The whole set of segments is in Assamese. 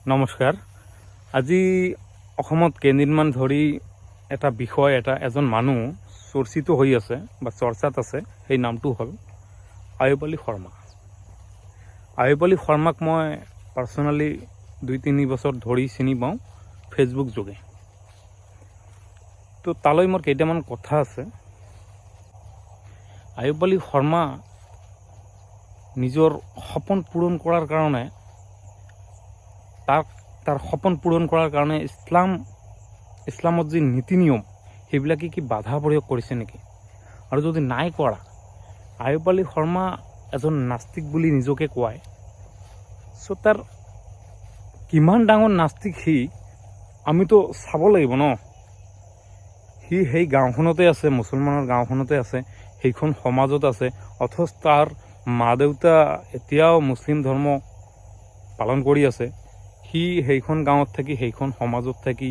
নমস্কাৰ। আজি অসমত কেইদিনমান ধৰি এটা বিষয় এজন মানুহ চৰ্চিত হৈ আছে বা চৰ্চাত আছে। সেই নামটো হ'ল আয়ুব আলী শৰ্মা। আয়ুব আলী শৰ্মাক মই পাৰ্চনেলি 2-3 বছৰ ধৰি চিনি পাওঁ ফেচবুক যোগে। তো তালৈ মোৰ কেইটামান কথা আছে। আয়ুব আলী শৰ্মা নিজৰ সপোন পূৰণ কৰাৰ কাৰণে তাৰ সপোন পূৰণ কৰাৰ কাৰণে ইছলামত যি নীতি নিয়ম সেইবিলাকে কি বাধা প্ৰয়োগ কৰিছে নেকি? আৰু যদি নাই কৰা, আয়ুব আলী শৰ্মা এজন নাস্তিক বুলি নিজকে কোৱায়। চ' তাৰ কিমান ডাঙৰ নাস্তিক আমিতো চাব লাগিব ন। সেই গাঁওখনতে আছে, মুছলমানৰ গাঁওখনতে আছে, সেইখন সমাজত আছে, অথচ তাৰ মা দেউতা এতিয়াও মুছলিম ধৰ্ম পালন কৰি আছে। সেইখন গাঁৱত থাকি, সেইখন সমাজত থাকি,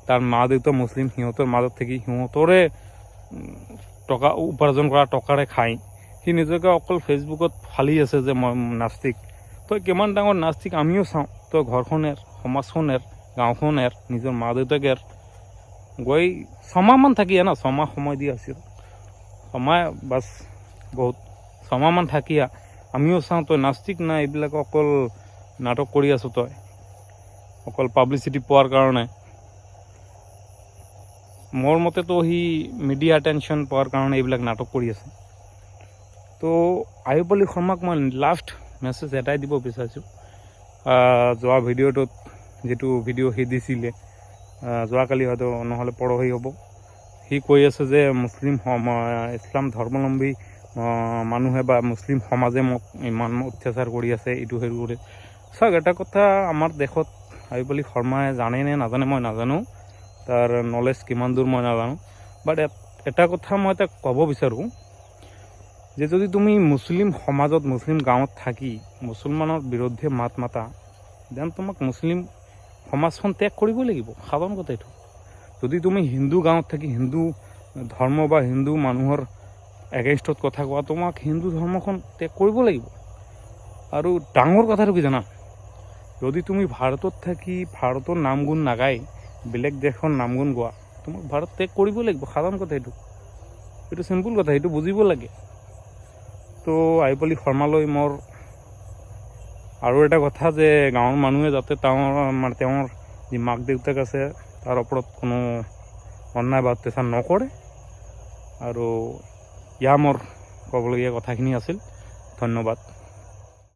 তাৰ মা দেউতা মুছলিম, সিহঁতৰ মাজত থাকি সিহঁতৰে টকা উপাৰ্জন কৰা টকাৰে খায়। সি নিজকে অকল ফেচবুকত ফালি আছে যে মই নাস্তিক। তই কিমান ডাঙৰ নাস্তিক আমিও চাওঁ। তই ঘৰখনেৰ, সমাজখনেৰ, গাঁওখনেৰ, নিজৰ মা দেউতাকেৰ গৈ 6 মাহমান থাকি সময় দি আছিল। সময় বাছ বহুত 6 মাহমান থাকিয়া আমিও চাওঁ তই নাস্তিক না, এইবিলাক অকল নাটক কৰি আছো, তই অকল পাব্লিচিটি পোৱাৰ কাৰণে। মোৰ মতেতো সি মিডিয়া এটেনশ্যন পোৱাৰ কাৰণে এইবিলাক নাটক কৰি আছে। তো আয়ুব আলী শৰ্মাক মই লাষ্ট মেছেজ এটাই দিব বিচাৰিছোঁ। যোৱা ভিডিঅ'টোত যিটো ভিডিঅ' সি দিছিলে, যোৱাকালি হয়তো নহ'লে পৰহি হ'ব, সি কৈ আছে যে ইছলাম ধৰ্মাৱলম্বী মানুহে বা মুছলিম সমাজে মোক ইমান অত্যাচাৰ কৰি আছে, এইটো সেইটো কৰি। চাওক, এটা কথা, আমাৰ দেশত আয়ুব আলী শৰ্মাই জানে নে নাজানে মই নাজানো, তাৰ নলেজ কিমান দূৰ মই নাজানো। বাট এটা কথা মই তাক ক'ব বিচাৰোঁ যে যদি তুমি মুছলিম সমাজত, মুছলিম গাঁৱত থাকি মুছলমানৰ বিৰুদ্ধে মাত মাতা, দেন তোমাক মুছলিম সমাজখন ত্যাগ কৰিবই লাগিব। সাধাৰণ কথা এইটো। যদি তুমি হিন্দু গাঁৱত থাকি হিন্দু ধৰ্ম বা হিন্দু মানুহৰ এগেইনষ্টত কথা কোৱা, তোমাক হিন্দু ধৰ্মখন ত্যাগ কৰিব লাগিব। আৰু ডাঙৰ কথাটো কি জানা, যদি তুমি ভাৰতত থাকি ভাৰতৰ নাম গুণ নাগাই বেলেগ দেশৰ নাম গুণ গোৱা, তোমাক ভাৰত ত্যাগ কৰিব লাগিব। সাধাৰণ কথা এইটো চিম্পুল কথা, এইটো বুজিব লাগে। তো আয়ুব আলী শৰ্মালৈ মোৰ আৰু এটা কথা যে গাঁৱৰ মানুহে যাতে তেওঁৰ যি মাক দেউতাক আছে তাৰ ওপৰত কোনো অন্যায় বা অত্যাচাৰ নকৰে। আৰু মোৰ ক'বলগীয়া কথাখিনি আছিল। ধন্যবাদ।